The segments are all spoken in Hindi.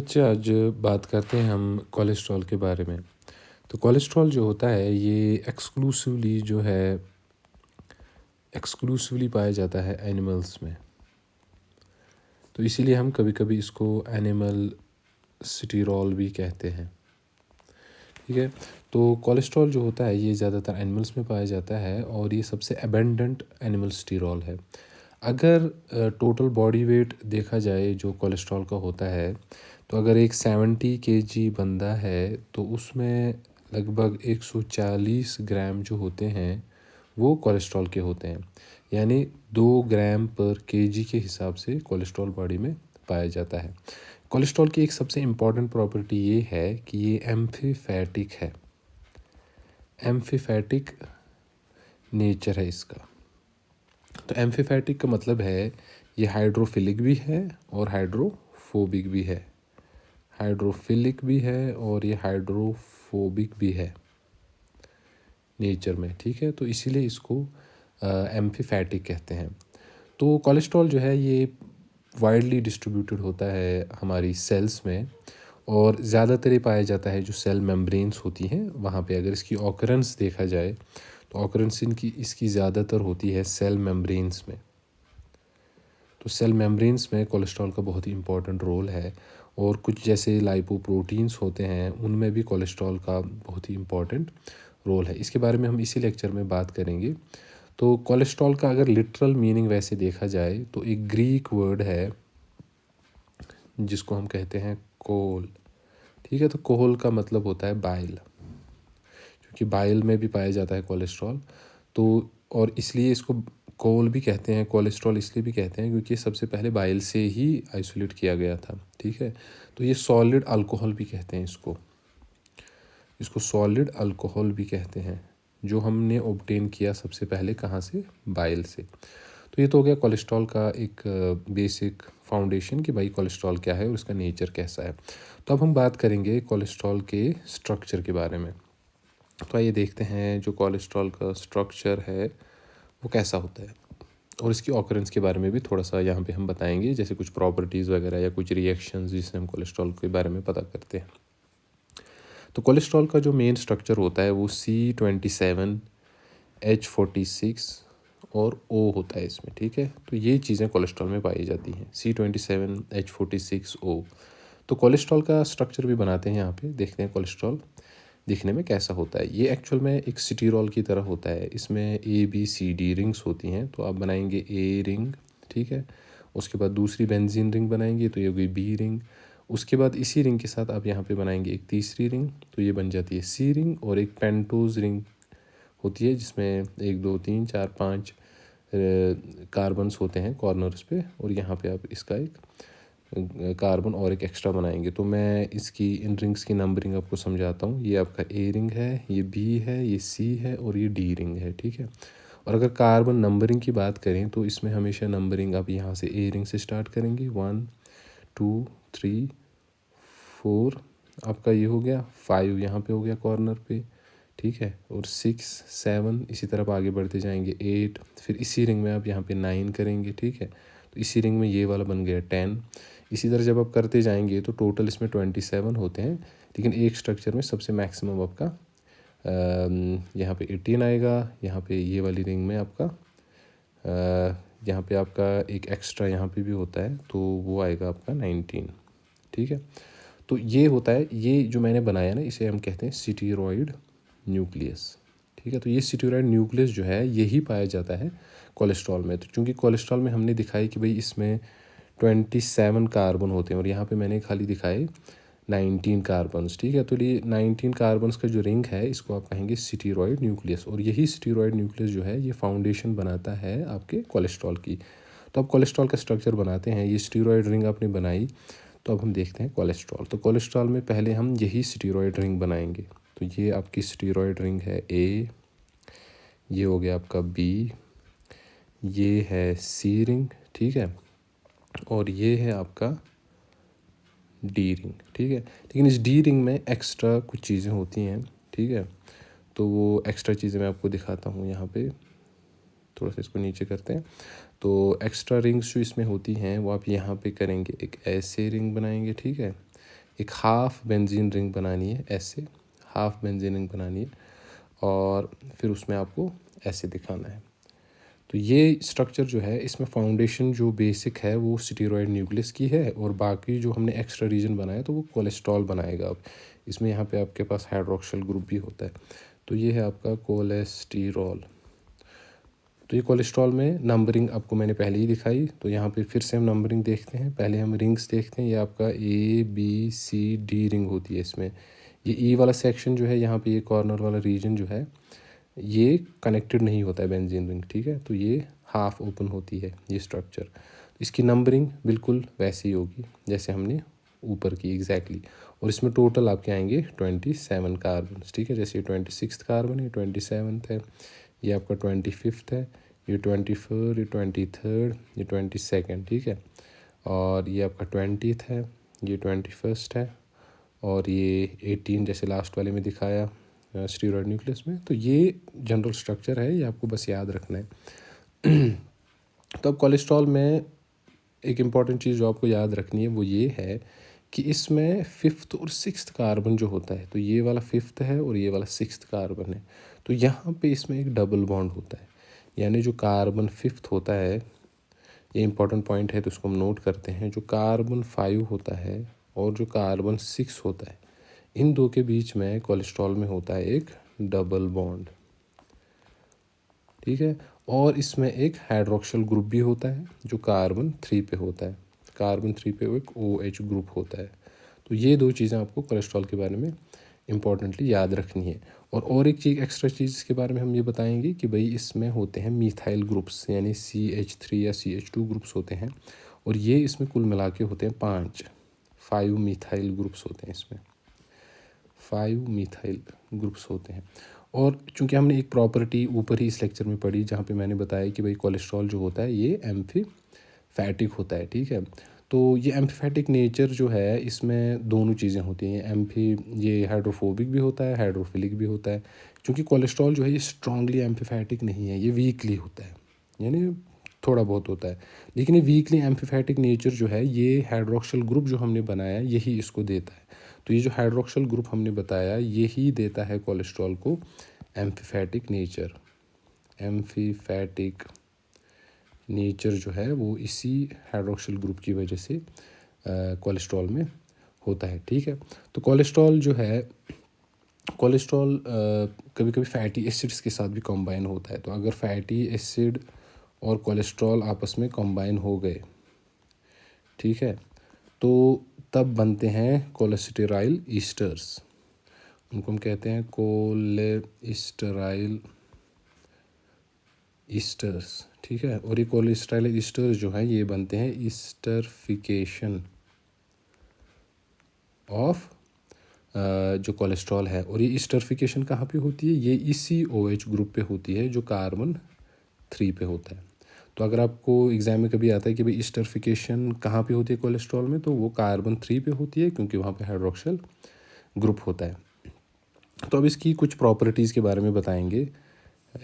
अच्छा, आज बात करते हैं हम कोलेस्ट्रॉल के बारे में। तो कोलेस्ट्रॉल जो होता है ये एक्सक्लूसिवली पाया जाता है एनिमल्स में। तो इसीलिए हम कभी कभी इसको एनिमल स्टीरॉल भी कहते हैं। ठीक है। तो कोलेस्ट्रॉल जो होता है ये ज़्यादातर एनिमल्स में पाया जाता है और ये सबसे एबेंडेंट एनिमल स्टीरॉल है। अगर टोटल बॉडी वेट देखा जाए जो कोलेस्ट्रॉल का होता है, तो अगर एक 70 kg बंदा है तो उसमें लगभग 140 ग्राम जो होते हैं वो कोलेस्ट्रॉल के होते हैं। यानी 2 ग्राम पर kg के हिसाब से कोलेस्ट्रॉल बॉडी में पाया जाता है। कोलेस्ट्रॉल की एक सबसे इम्पॉर्टेंट प्रॉपर्टी ये है कि ये एम्फीफैटिक है। एम्फीफैटिक नेचर है इसका। तो एम्फीफैटिक का मतलब है ये हाइड्रोफिलिक भी है और हाइड्रोफोबिक भी है। हाइड्रोफिलिक भी है और ये हाइड्रोफोबिक भी है नेचर में। ठीक है। तो इसीलिए इसको एम्फीफैटिक कहते हैं। तो कोलेस्ट्रॉल जो है ये वाइडली डिस्ट्रीब्यूटेड होता है हमारी सेल्स में और ज़्यादातर ये पाया जाता है जो सेल मेम्ब्रेन्स होती हैं वहाँ पे। अगर इसकी ऑकरेंस देखा जाए तो ऑकरेंस इसकी ज़्यादातर होती है सेल मेम्ब्रेन्स में। तो सेल मेम्ब्रेन्स में कोलेस्ट्रॉल का बहुत ही इम्पोर्टेंट रोल है। और कुछ जैसे लाइपोप्रोटीन्स होते हैं उनमें भी कोलेस्ट्रॉल का बहुत ही इम्पोर्टेंट रोल है। इसके बारे में हम इसी लेक्चर में बात करेंगे। तो कोलेस्ट्रॉल का अगर लिटरल मीनिंग वैसे देखा जाए तो एक ग्रीक वर्ड है जिसको हम कहते हैं कोल। ठीक है। तो कोल का मतलब होता है बाइल, क्योंकि बाइल में भी पाया जाता है कोलेस्ट्रॉल। तो और इसलिए इसको कोल भी कहते हैं, कोलेस्ट्रॉल इसलिए भी कहते हैं क्योंकि सबसे पहले बाइल से ही आइसोलेट किया गया था। ठीक है। तो ये सॉलिड अल्कोहल भी कहते हैं इसको। इसको सॉलिड अल्कोहल भी कहते हैं जो हमने ऑब्टेन किया सबसे पहले कहाँ से, बाइल से। तो ये तो हो गया कोलेस्ट्रॉल का एक बेसिक फाउंडेशन कि भाई कोलेस्ट्रॉल क्या है और उसका नेचर कैसा है। तो अब हम बात करेंगे कोलेस्ट्रॉल के स्ट्रक्चर के बारे में। तो आइए देखते हैं जो कोलेस्ट्रॉल का स्ट्रक्चर है वो कैसा होता है और इसकी ऑकरेंस के बारे में भी थोड़ा सा यहाँ पे हम बताएंगे, जैसे कुछ प्रॉपर्टीज़ वगैरह या कुछ रिएक्शंस जिससे हम कोलेस्ट्रॉल के बारे में पता करते हैं। तो कोलेस्ट्रॉल का जो मेन स्ट्रक्चर होता है वो C27H46 और O होता है इसमें। ठीक है। तो ये चीज़ें कोलेस्ट्रॉल में पाई जाती हैं, C27H46O। तो कोलेस्ट्रॉल का स्ट्रक्चर भी बनाते हैं यहाँ पे, देखते हैं कोलेस्ट्रॉल दिखने में कैसा होता है। ये एक्चुअल में एक स्टीरॉल की तरह होता है। इसमें ABCD रिंग्स होती हैं। तो आप बनाएंगे A रिंग। ठीक है। उसके बाद दूसरी बेंजीन रिंग बनाएंगे तो ये होगी B रिंग। उसके बाद इसी रिंग के साथ आप यहाँ पे बनाएंगे एक तीसरी रिंग तो ये बन जाती है C रिंग। और एक पेंटोज रिंग होती है जिसमें 1 2 3 4 5 कार्बन्स होते हैं कॉर्नर्स पे और यहाँ पे आप इसका एक कार्बन और एक एक्स्ट्रा बनाएंगे। तो मैं इसकी इन रिंग्स की नंबरिंग आपको समझाता हूँ। ये आपका A रिंग है, ये B है, ये C है और ये D रिंग है। ठीक है। और अगर कार्बन नंबरिंग की बात करें तो इसमें हमेशा नंबरिंग आप यहाँ से A रिंग से स्टार्ट करेंगे, 1 2 3 4, आपका ये हो गया 5 यहाँ पे हो गया कॉर्नर पे। ठीक है। और 6 7 इसी तरफ आगे बढ़ते जाएंगे, 8, फिर इसी रिंग में आप यहाँ पे 9 करेंगे। ठीक है। तो इसी रिंग में ये वाला बन गया 10। इसी तरह जब आप करते जाएंगे तो टोटल इसमें 27 होते हैं। लेकिन एक स्ट्रक्चर में सबसे मैक्सिमम आपका यहाँ पे 18 आएगा। यहाँ पे ये वाली रिंग में आपका यहाँ पे आपका एक एक्स्ट्रा यहाँ पे भी होता है तो वो आएगा आपका 19। ठीक है। तो ये होता है, ये जो मैंने बनाया ना इसे हम कहते हैं स्टीरॉयड न्यूक्लियस। ठीक है। तो ये स्टीरॉयड न्यूक्लियस जो है यही पाया जाता है कोलेस्ट्रॉल में। तो चूँकि कोलेस्ट्रॉल में हमने दिखाई कि भाई इसमें 27 कार्बन होते हैं और यहाँ पे मैंने खाली दिखाए 19 कार्बन्स। ठीक है। तो ये 19 कार्बन्स का जो रिंग है इसको आप कहेंगे स्टीरॉयड न्यूक्लियस। और यही स्टीरॉयड न्यूक्लियस जो है ये फाउंडेशन बनाता है आपके कोलेस्ट्रॉल की। तो अब कोलेस्ट्रॉल का स्ट्रक्चर बनाते हैं। ये स्टीरॉयड रिंग आपने बनाई तो अब हम देखते हैं कोलेस्ट्रॉल। तो कोलेस्ट्रॉल में पहले हम यही स्टीरॉयड रिंग बनाएंगे। तो ये आपकी स्टीरॉयड रिंग है A, ये हो गया आपका B, ये है C रिंग। ठीक है। और ये है आपका D रिंग। ठीक है। लेकिन इस D रिंग में एक्स्ट्रा कुछ चीज़ें होती हैं। ठीक है। तो वो एक्स्ट्रा चीज़ें मैं आपको दिखाता हूँ यहाँ पे। थोड़ा सा इसको नीचे करते हैं। तो एक्स्ट्रा रिंग्स जो इसमें होती हैं वो आप यहाँ पे करेंगे, एक ऐसे रिंग बनाएंगे। ठीक है। एक हाफ बेंजीन रिंग बनानी है, ऐसे हाफ बेंजीन रिंग बनानी है और फिर उसमें आपको ऐसे दिखाना है। तो ये स्ट्रक्चर जो है, इसमें फाउंडेशन जो बेसिक है वो स्टीरॉयड न्यूक्लियस की है और बाकी जो हमने एक्स्ट्रा रीजन बनाया तो वो कोलेस्ट्रॉल बनाएगा। अब इसमें यहाँ पे आपके पास हाइड्रोक्सिल ग्रुप भी होता है। तो ये है आपका कोलेस्टेरॉल। तो ये कोलेस्ट्रॉल में नंबरिंग आपको मैंने पहले ही दिखाई, तो यहाँ पे फिर से हम नंबरिंग देखते हैं। पहले हम रिंग्स देखते हैं। ये आपका ABCD रिंग होती है इसमें। ये ई वाला सेक्शन जो है, यहाँ पे ये कॉर्नर वाला रीजन जो है, ये कनेक्टेड नहीं होता है बेंजीन रिंग, ठीक है। तो ये हाफ ओपन होती है ये स्ट्रक्चर। इसकी नंबरिंग बिल्कुल वैसी ही होगी जैसे हमने ऊपर की एग्जैक्टली। और इसमें टोटल आपके आएंगे 27 कार्बन, ठीक है। जैसे ये 26 कार्बन, ये 27 है, ये आपका 25 है, ये 24, ये 23, ये 22, ठीक है। और ये आपका 20 है, ये 21 है, और ये 18 जैसे लास्ट वाले में दिखाया स्टीरॉयड न्यूक्लियस में। तो ये जनरल स्ट्रक्चर है, ये आपको बस याद रखना है। तो अब कोलेस्ट्रॉल में एक इम्पॉर्टेंट चीज़ जो आपको याद रखनी है वो ये है कि इसमें 5th और 6th कार्बन जो होता है, तो ये वाला 5th है और ये वाला 6th कार्बन है। तो यहाँ पे इसमें एक डबल बॉन्ड होता है, यानी जो कार्बन 5th होता है, ये इंपॉर्टेंट पॉइंट है तो इसको हम नोट करते हैं। जो कार्बन 5 होता है और जो कार्बन 6 होता है, इन दो के बीच में कोलेस्ट्रॉल में होता है एक डबल बॉन्ड, ठीक है। और इसमें एक हाइड्रोक्सिल ग्रुप भी होता है जो कार्बन 3 पे होता है। कार्बन 3 पे एक OH ग्रुप होता है। तो ये दो चीज़ें आपको कोलेस्ट्रॉल के बारे में इम्पॉर्टेंटली याद रखनी है। और एक चीज़, एक्स्ट्रा चीज़ इसके बारे में हम ये बताएंगे कि भाई इसमें होते हैं मीथाइल ग्रुप्स, यानी CH3 या CH2 ग्रुप्स होते हैं। और ये इसमें कुल मिला के होते हैं 5 मीथाइल ग्रुप्स होते हैं इसमें, 5 मीथाइल ग्रुप्स होते हैं। और चूंकि हमने एक प्रॉपर्टी ऊपर ही इस लेक्चर में पढ़ी जहाँ पे मैंने बताया कि भाई कोलेस्ट्रॉल जो होता है ये एम्फीफैटिक होता है, ठीक है। तो ये एम्फीफैटिक नेचर जो है, इसमें दोनों चीज़ें होती हैं। ये हाइड्रोफोबिक भी होता है, हाइड्रोफिलिक भी होता है। क्योंकि कोलेस्ट्रॉल जो है ये स्ट्रांगली एम्फीफैटिक नहीं है, ये वीकली होता है, यानी थोड़ा बहुत होता है। लेकिन ये वीकली एम्फीफैटिक नेचर जो है, ये हाइड्रोक्सिल ग्रुप जो हमने बनाया यही इसको देता है। तो ये जो हाइड्रोक्सिल ग्रुप हमने बताया यही देता है कोलेस्ट्रॉल को एम्फीफैटिक नेचर। एम्फीफैटिक नेचर जो है वो इसी हाइड्रोक्सिल ग्रुप की वजह से कोलेस्ट्रॉल में होता है, ठीक है। तो कोलेस्ट्रॉल जो है, कोलेस्ट्रॉल कभी कभी फैटी एसिड्स के साथ भी कॉम्बाइन होता है। तो अगर फैटी एसिड और कोलेस्ट्रॉल आपस में कॉम्बाइन हो गए, ठीक है, तो तब बनते हैं कोलेस्टेराइल ईस्टर्स। उनको हम कहते हैं कोलेस्टेराइल ईस्टर्स, ठीक है। और ये कोलेस्टेराइल ईस्टर्स जो है ये बनते हैं ईस्टरफिकेशन ऑफ जो कोलेस्ट्रॉल है। और ये ईस्टरफिकेशन कहाँ पे होती है? ये इसी OH ग्रुप पे होती है जो कार्बन 3 पे होता है। तो अगर आपको एग्जाम में कभी आता है कि भाई ईस्टरफिकेशन कहाँ पे होती है कोलेस्ट्रॉल में, तो वो कार्बन 3 पे होती है, क्योंकि वहाँ पे हाइड्रोक्सिल ग्रुप होता है। तो अब इसकी कुछ प्रॉपर्टीज़ के बारे में बताएंगे।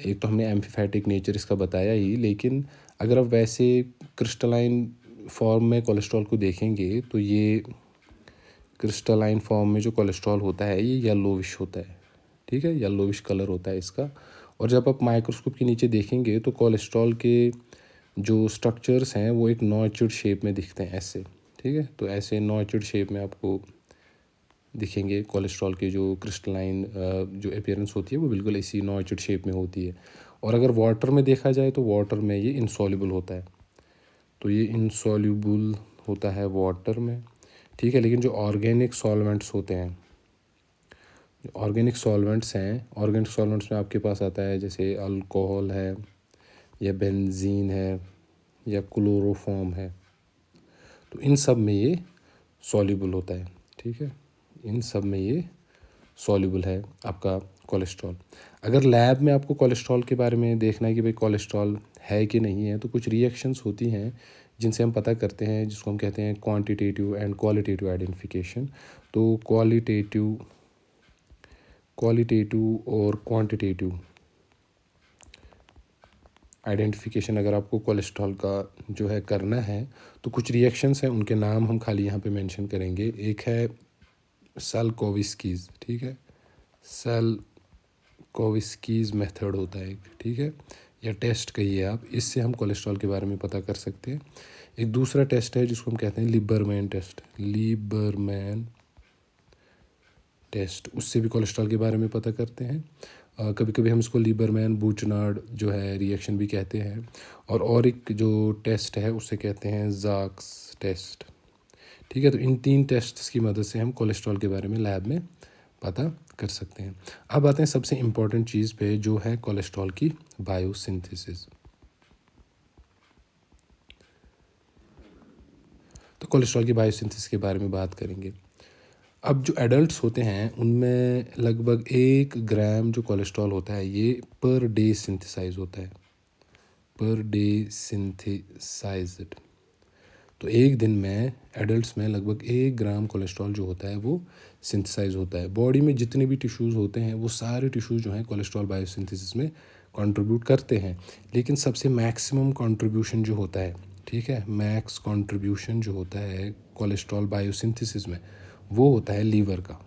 एक तो हमने एम्फीफैटिक नेचर इसका बताया ही, लेकिन अगर आप वैसे क्रिस्टलाइन फॉर्म में कोलेस्ट्रॉल को देखेंगे तो ये क्रिस्टलाइन फॉर्म में जो कोलेस्ट्रॉल होता है ये येलोविश होता है, ठीक है, येलोविश कलर होता है इसका। और जब आप माइक्रोस्कोप के नीचे देखेंगे तो कोलेस्ट्रॉल के जो स्ट्रक्चर्स हैं वो एक नॉचड शेप में दिखते हैं ऐसे, ठीक है। तो ऐसे नॉचड शेप में आपको दिखेंगे कोलेस्ट्रॉल के जो क्रिस्टलाइन जो अपीयरेंस होती है वो बिल्कुल इसी नॉचड शेप में होती है। और अगर वाटर में देखा जाए तो वाटर में ये इनसॉल्युबल होता है, तो ये इनसॉल्युबल होता है वाटर में, ठीक है। लेकिन जो ऑर्गेनिक सॉल्वेंट्स होते हैं, ऑर्गेनिक सॉल्वेंट्स हैं, ऑर्गेनिक सॉल्वेंट्स में आपके पास आता है जैसे अल्कोहल है या बेंजीन है या क्लोरोफॉर्म है, तो इन सब में ये सॉल्युबल होता है, ठीक है। इन सब में ये सॉल्युबल है आपका कोलेस्ट्रॉल। अगर लैब में आपको कोलेस्ट्रॉल के बारे में देखना है कि भाई कोलेस्ट्रॉल है कि नहीं है, तो कुछ रिएक्शंस होती हैं जिनसे हम पता करते हैं, जिसको हम कहते हैं क्वांटिटेटिव एंड क्वालिटेटिव आइडेंटिफिकेशन। तो क्वालिटेटिव और क्वांटिटेटिव आइडेंटिफिकेशन अगर आपको कोलेस्ट्रॉल का जो है करना है, तो कुछ रिएक्शंस हैं, उनके नाम हम खाली यहाँ पे मेंशन करेंगे। एक है सैल्कोविस्कीज़, ठीक है, सैल्कोविस्कीज़ मेथड होता है एक, ठीक है, या टेस्ट कहिए आप, इससे हम कोलेस्ट्रॉल के बारे में पता कर सकते हैं। एक दूसरा टेस्ट है जिसको हम कहते हैं लीबरमैन टेस्ट, लीबरमैन टेस्ट, उससे भी कोलेस्ट्रॉल के बारे में पता करते हैं। कभी कभी हम इसको लीबरमैन बूचनार्ड जो है रिएक्शन भी कहते हैं। और एक जो टेस्ट है उससे कहते हैं ज़ाक्स टेस्ट, ठीक है। तो इन 3 टेस्ट्स की मदद से हम कोलेस्ट्रॉल के बारे में लैब में पता कर सकते हैं। अब आते हैं सबसे इम्पॉर्टेंट चीज़ पे, जो है कोलेस्ट्रॉल की बायोसिंथेसिस। तो कोलेस्ट्रॉल की बायोसिंथेसिस के बारे में बात करेंगे। अब जो एडल्ट्स होते हैं उनमें लगभग 1 ग्राम जो कोलेस्ट्रॉल होता है ये पर डे सिंथेसाइज होता है, पर डे सिंथेसाइज्ड। तो एक दिन में एडल्ट्स में लगभग 1 ग्राम कोलेस्ट्रॉल जो होता है वो सिंथेसाइज होता है। बॉडी में जितने भी टिश्यूज़ होते हैं वो सारे टिश्यूज़ जो हैं कोलेस्ट्रॉल बायोसिंथेसिस में कंट्रीब्यूट करते हैं, लेकिन सबसे मैक्सिमम कंट्रीब्यूशन जो होता है, ठीक है, मैक्स कंट्रीब्यूशन जो होता है कोलेस्ट्रॉल बायोसिंथेसिस में वो होता है लीवर का,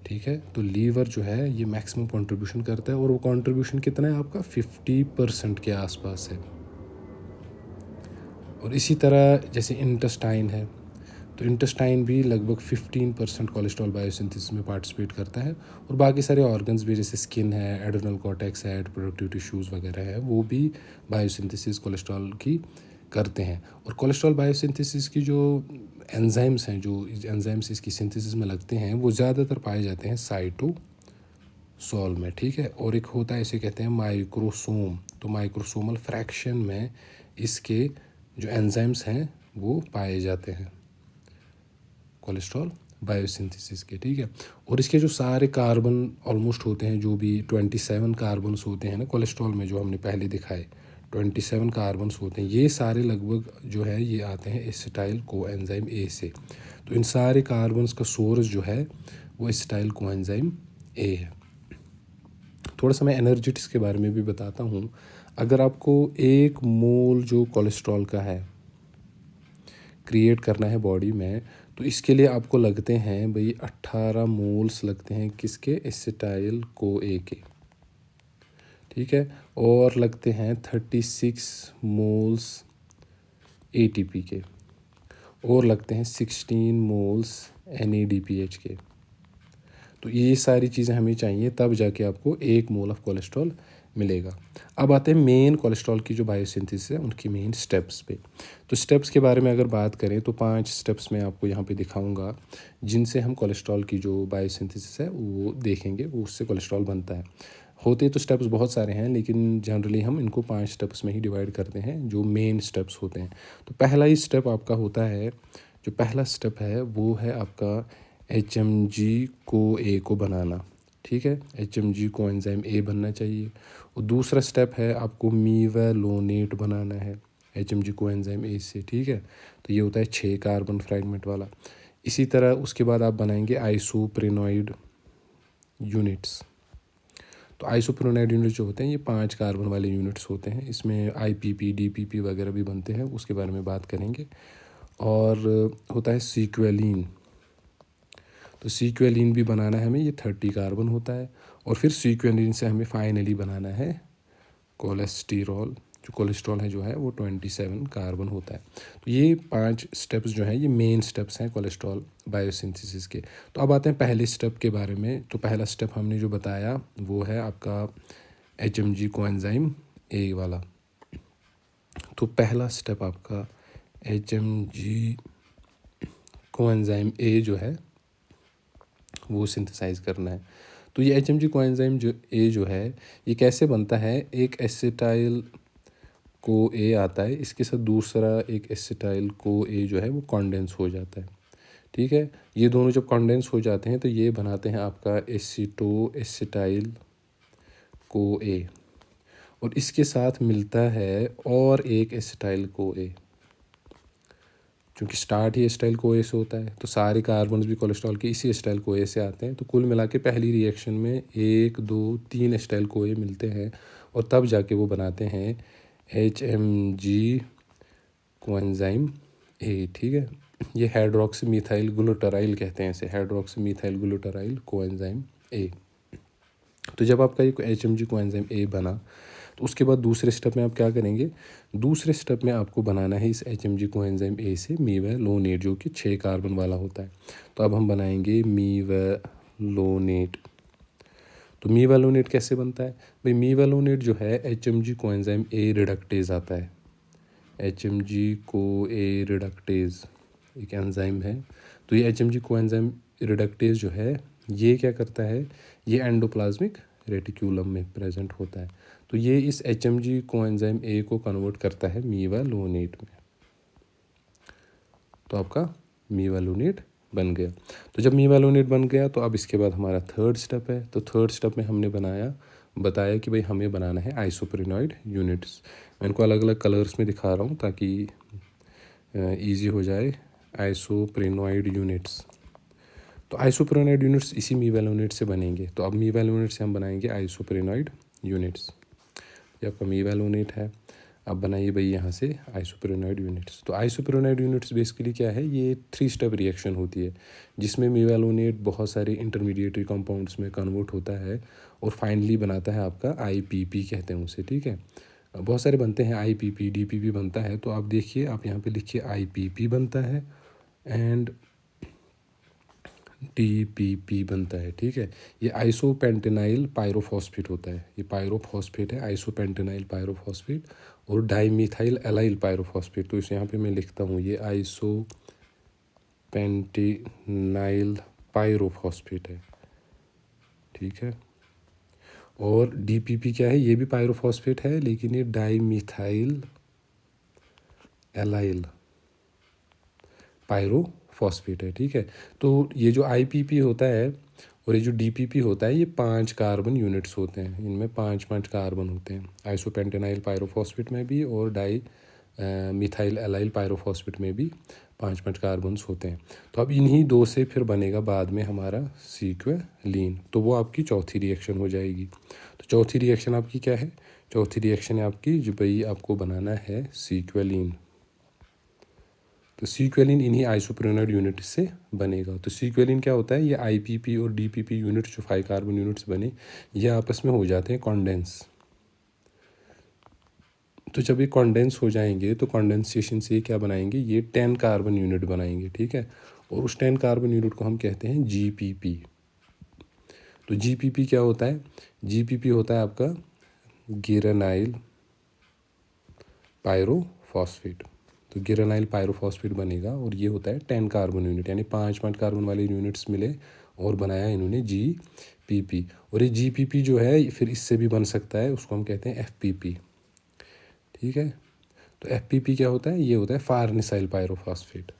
ठीक है। तो लीवर जो है ये मैक्सिमम कंट्रीब्यूशन करता है, और वो कंट्रीब्यूशन कितना है आपका 50% के आसपास है। और इसी तरह जैसे इंटेस्टाइन है, तो इंटेस्टाइन भी लगभग 15% कोलेस्ट्रॉल बायोसिंथेसिस में पार्टिसिपेट करता है। और बाकी सारे ऑर्गन्स भी जैसे स्किन है, एड्रेनल कॉर्टेक्स है, प्रोडक्टिव टिश्यूज़ वगैरह है, वो भी बायोसिंथेसिस कोलेस्ट्रॉल की करते हैं। और कोलेस्ट्रॉल बायोसिंथेसिस की जो एंजाइम्स हैं, जो एंजाइम्स इसकी सिंथेसिस में लगते हैं, वो ज़्यादातर पाए जाते हैं साइटोसोल में, ठीक है। और एक होता है इसे कहते हैं माइक्रोसोम, तो माइक्रोसोमल फ्रैक्शन में इसके जो एंजाइम्स हैं वो पाए जाते हैं कोलेस्ट्रॉल बायोसिंथेसिस के, ठीक है। और इसके जो सारे कार्बन ऑलमोस्ट होते हैं, जो भी 27 कार्बन्स होते हैं ना कोलेस्ट्रॉल में, जो हमने पहले दिखाए 27 कार्बन्स होते हैं, ये सारे लगभग जो है ये आते हैं एसिटाइल कोएंजाइम ए से। तो इन सारे कार्बन्स का सोर्स जो है वो एसिटाइल कोएंजाइम ए है। थोड़ा सा मैं एनर्जेटिक्स के बारे में भी बताता हूँ। अगर आपको 1 मोल जो कोलेस्ट्रॉल का है क्रिएट करना है बॉडी में, तो इसके लिए आपको लगते हैं भाई 18 मोल्स लगते हैं किसके, एसिटाइल को ए के, ठीक है। और लगते हैं 36 मोल्स एटीपी के, और लगते हैं 16 मोल्स एनएडीपीएच के। तो ये सारी चीज़ें हमें चाहिए, तब जाके आपको 1 मोल ऑफ कोलेस्ट्रॉल मिलेगा। अब आते हैं मेन कोलेस्ट्रॉल की जो बायोसिंथेसिस है उनकी मेन स्टेप्स पे। तो स्टेप्स के बारे में अगर बात करें तो 5 स्टेप्स मैं आपको यहाँ पे दिखाऊंगा, जिनसे हम कोलेस्ट्रॉल की जो बायोसिंथेसिस है वो देखेंगे, वो उससे कोलेस्ट्रॉल बनता है। होते तो स्टेप्स बहुत सारे हैं, लेकिन जनरली हम इनको 5 स्टेप्स में ही डिवाइड करते हैं जो मेन स्टेप्स होते हैं। तो पहला ही स्टेप आपका होता है, जो पहला स्टेप है वो है आपका HMG को ए को बनाना, ठीक है। HMG को एंजाइम ए बनना चाहिए। और दूसरा स्टेप है आपको मीवेलोनेट बनाना है HMG को एंजाइम ए से, ठीक है। तो ये होता है 6 कार्बन फ्रैगमेंट वाला। इसी तरह उसके बाद आप बनाएंगे आइसोप्रेनॉइड यूनिट्स। तो आइसोप्रेनॉइड यूनिट्स जो होते हैं ये 5 कार्बन वाले यूनिट्स होते हैं। इसमें IPP DPP वगैरह भी बनते हैं, उसके बारे में बात करेंगे। और होता है सीक्वेलिन, तो सीक्वेलिन भी बनाना है हमें, ये 30 कार्बन होता है। और फिर सीक्वेलिन से हमें फाइनली बनाना है कोलेस्टेरॉल, जो कोलेस्ट्रॉल है जो है वो 27 कार्बन होता है। तो ये 5 स्टेप्स जो हैं ये मेन स्टेप्स हैं कोलेस्ट्रॉल बायोसिंथेसिस के। तो अब आते हैं पहले स्टेप के बारे में। तो पहला स्टेप हमने जो बताया वो है आपका HMG कोएंजाइम ए वाला। तो पहला स्टेप आपका HMG कोएंजाइम ए जो है वो सिंथेसाइज करना है। तो ये HMG कोएंजाइम जो ए जो है ये कैसे बनता है, एक एसिटाइल को ए आता है, इसके साथ दूसरा एक एसिटाइल को ए जो है वो कॉन्डेंस हो जाता है, ठीक है। ये दोनों जब कॉन्डेंस हो जाते हैं तो ये बनाते हैं आपका एसिटाइल को ए, और इसके साथ मिलता है और एक एसिटाइल को ए। क्योंकि स्टार्ट ही एसिटाइल को ए से होता है, तो सारे कार्बन्स भी कोलेस्ट्रॉल के इसी एसिटाइल को ए से आते हैं। तो कुल मिला के पहली रिएक्शन में 1 2 3 एसिटाइल को ए मिलते हैं, और तब जाके वो बनाते हैं HMG कोएंजाइम ए, ठीक है। ये हाइड्रोक्सी मिथाइल ग्लूटाराइल कहते हैं इसे, हाइड्रोक्सी मिथाइल ग्लूटाराइल कोएंजाइम ए। तो जब आपका ये HMG कोएंजाइम ए बना, तो उसके बाद दूसरे स्टेप में आप क्या करेंगे, दूसरे स्टेप में आपको बनाना है इस HMG कोएंजाइम ए से मीवेलोनेट, जो कि 6 कार्बन वाला होता है। तो अब हम बनाएंगे मीवेलोनेट। तो मीवेलोनेट कैसे बनता है भाई, मीवेलोनेट जो है HMG कोएंजाइम ए रिडक्टेज आता है। HMG को ए रिडक्टेज एक एंजाइम है। तो ये HMG कोएंजाइम रिडक्टेज जो है ये क्या करता है, ये एंडोप्लाज्मिक रेटिक्यूलम में प्रेजेंट होता है। तो ये इस HMG कोएंजाइम ए को कन्वर्ट करता है मीवेलोनेट में। तो आपका मीवेलोनेट बन गया। तो जब मीवेलोनेट बन गया तो अब इसके बाद हमारा थर्ड स्टेप है। तो थर्ड स्टेप में हमने बताया कि भाई हमें बनाना है आइसोप्रेनॉइड यूनिट्स। मैं इनको अलग अलग कलर्स में दिखा रहा हूँ ताकि ईजी हो जाए। आइसोप्रेनॉइड यूनिट्स, तो आइसोप्रेनॉइड यूनिट्स इसी मीवेलोनेट से बनेंगे। तो अब मीवेलोनेट से हम बनाएंगे आइसोप्रेनॉइड यूनिट्स। ये आपका मीवेलोनेट है। अब बनाइए भाई यहाँ से आइसोप्रेनॉइड यूनिट्स। तो आइसोप्रेनॉइड यूनिट्स बेसिकली क्या है, ये 3 स्टेप रिएक्शन होती है जिसमें मीवेलोनेट बहुत सारे इंटरमीडिएटरी कंपाउंड्स में कन्वर्ट होता है और फाइनली बनाता है आपका IPP कहते हैं उसे, ठीक है। बहुत सारे बनते हैं, IPP DPP बनता है। तो आप देखिए, आप यहाँ पे लिखिए IPP बनता है एंड DPP बनता है, ठीक है। ये आइसोपेंटेनाइल पायरोफॉस्फेट होता है, ये पायरोफॉस्फेट है, आइसोपेंटेनाइल पायरोफॉस्फेट और डाइमीथाइल एलाइल पायरोफॉस्फेट। तो इसे यहाँ पे मैं लिखता हूँ, ये आइसोपेंटेनाइल पायरोफॉस्फेट है, ठीक है। और DPP क्या है, ये भी पायरोफॉस्फेट है लेकिन ये डाइमीथाइल एलाइल पायरोफॉस्फेट है, ठीक है। तो ये जो IPP होता है और ये जो DPP होता है, ये 5 कार्बन यूनिट्स होते हैं। इनमें 5 कार्बन होते हैं, आइसोपेंटेनाइल पायरोफॉस्फेट में भी और डाई मिथाइल एलाइल पायरोफॉस्फेट में भी 5 कार्बन्स होते हैं। तो अब इन्हीं 2 से फिर बनेगा बाद में हमारा सीक्वेलिन। तो वो आपकी चौथी रिएक्शन हो जाएगी। तो चौथी रिएक्शन आपकी क्या है, चौथी रिएक्शन है आपकी जो भाई आपको बनाना है सीक्वेलिन। तो सीक्वेलिन इन्हीं आइसोप्रेनॉइड यूनिट से बनेगा। तो सीक्वेलिन क्या होता है, ये IPP और DPP यूनिट्स जो 5 कार्बन यूनिट्स बने, ये आपस में हो जाते हैं कॉन्डेंस। तो जब ये कॉन्डेंस हो जाएंगे तो कॉन्डेंसेशन से क्या बनाएंगे, ये 10 कार्बन यूनिट बनाएंगे, ठीक है। और उस 10 कार्बन यूनिट को हम कहते हैं GPP। तो GPP क्या होता है, GPP होता है आपका गिरेनाइल पायरोफॉस्फेट। तो गिरेनाइल पायरोफॉस्फेट बनेगा और ये होता है 10 कार्बन यूनिट, यानी 5 कार्बन वाले यूनिट्स मिले और बनाया इन्होंने GPP। और ये GPP जो है फिर इससे भी बन सकता है, उसको हम कहते हैं FPP, ठीक है। तो FPP क्या होता है, ये होता है फार्निसाइल पायरोफॉस्फेट।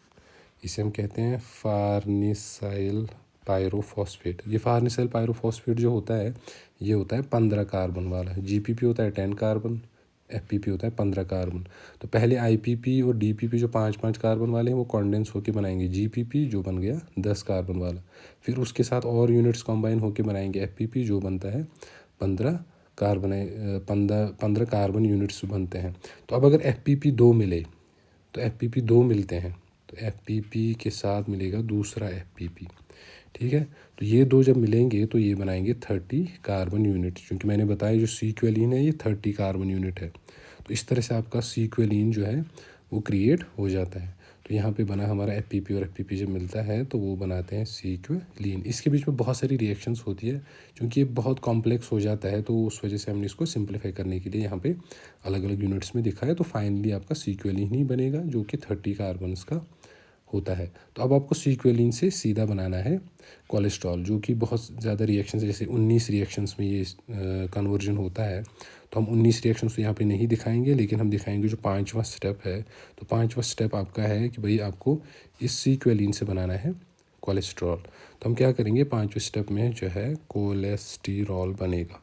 इसे हम कहते हैं फार्निसाइल पायरोफॉस्फेट। ये फार्निसाइल पायरोफॉस्फेट जो होता है, ये होता है 15 कार्बन वाला। GPP होता है 10 कार्बन, FPP होता है 15 कार्बन। तो पहले IPP और DPP जो 5 कार्बन वाले हैं वो कॉन्डेंस होकर बनाएंगे GPP जो बन गया 10 कार्बन वाला। फिर उसके साथ और यूनिट्स कंबाइन होकर बनाएंगे FPP जो बनता है 15 कार्बन, 15 कार्बन यूनिट्स बनते हैं। तो अब अगर FPP 2 मिले, तो FPP 2 मिलते हैं, तो FPP के साथ मिलेगा दूसरा FPP, ठीक है। तो ये 2 जब मिलेंगे तो ये बनाएंगे 30 कार्बन यूनिट, क्योंकि मैंने बताया जो सीक्वेलिन है ये 30 कार्बन यूनिट है। तो इस तरह से आपका सीक्वेलिन जो है वो क्रिएट हो जाता है। तो यहाँ पे बना हमारा FPP और FPP जब मिलता है तो वो बनाते हैं सीक्वेलिन। इसके बीच में बहुत सारी रिएक्शंस होती है, क्योंकि ये बहुत कॉम्प्लेक्स हो जाता है तो उस वजह से हमने इसको सिंप्लीफाई करने के लिए यहाँ पे अलग अलग यूनिट्स में दिखा है। तो फाइनली आपका सीक्वेलिन ही बनेगा जो कि 30 कार्बन्स का होता है। तो अब आपको सीक्वेलिन से सीधा बनाना है कोलेस्ट्रॉल, जो कि बहुत ज़्यादा रिएक्शंस, जैसे 19 रिएक्शंस में ये कन्वर्जन होता है। तो हम 19 रिएक्शंस तो यहाँ पे नहीं दिखाएंगे, लेकिन हम दिखाएंगे जो 5वां स्टेप है। तो 5वां स्टेप आपका है कि भाई आपको इस सीक्वेलिन से बनाना है कोलेस्ट्रॉल। तो हम क्या करेंगे, 5वें स्टेप में जो है कोलेस्टेरॉल बनेगा।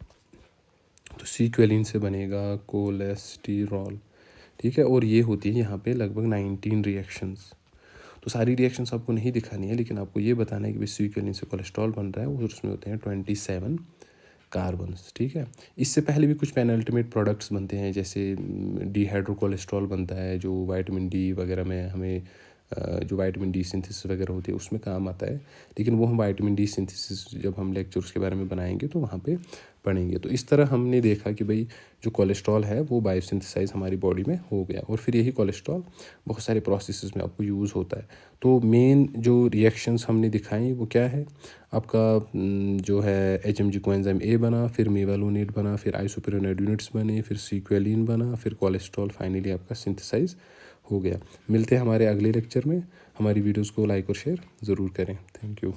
तो सीक्वेलिन से बनेगा कोलेस्टेरॉल, ठीक है। और ये होती है यहाँ पे लगभग 19 रिएक्शंस। तो सारी रिएक्शंस आपको नहीं दिखानी है, लेकिन आपको ये बताना है कि सीक्वेलिन से कोलेस्ट्रॉल बन रहा है और उसमें होते हैं 27 कार्बन्स, ठीक है। इससे पहले भी कुछ पेनल्टीमेट प्रोडक्ट्स बनते हैं, जैसे डिहाइड्रो कोलेस्ट्रॉल बनता है जो विटामिन D वगैरह में हमें जो विटामिन डी सिंथेसिस वगैरह होती है उसमें काम आता है, लेकिन वो हम विटामिन डी सिंथेसिस जब हम लेक्चर उसके बारे में बनाएंगे तो वहाँ पे पढ़ेंगे। तो इस तरह हमने देखा कि भाई जो कोलेस्ट्रॉल है वो बायोसिंथेसाइज हमारी बॉडी में हो गया, और फिर यही कोलेस्ट्रॉल बहुत सारे प्रोसेसेस में आपको यूज़ होता है। तो मेन जो रिएक्शंस हमने दिखाई वो क्या है आपका, जो है HMG कोएंजाइम ए बना, फिर मेवालोनेट बना, फिर आइसोप्रोनाइड यूनिट्स बने, फिर सीक्वेलिन बना, फिर कोलेस्ट्रॉल फाइनली आपका सिंथेसाइज हो गया। मिलते हैं हमारे अगले लेक्चर में। हमारी वीडियोज़ को लाइक और शेयर ज़रूर करें। Thank you.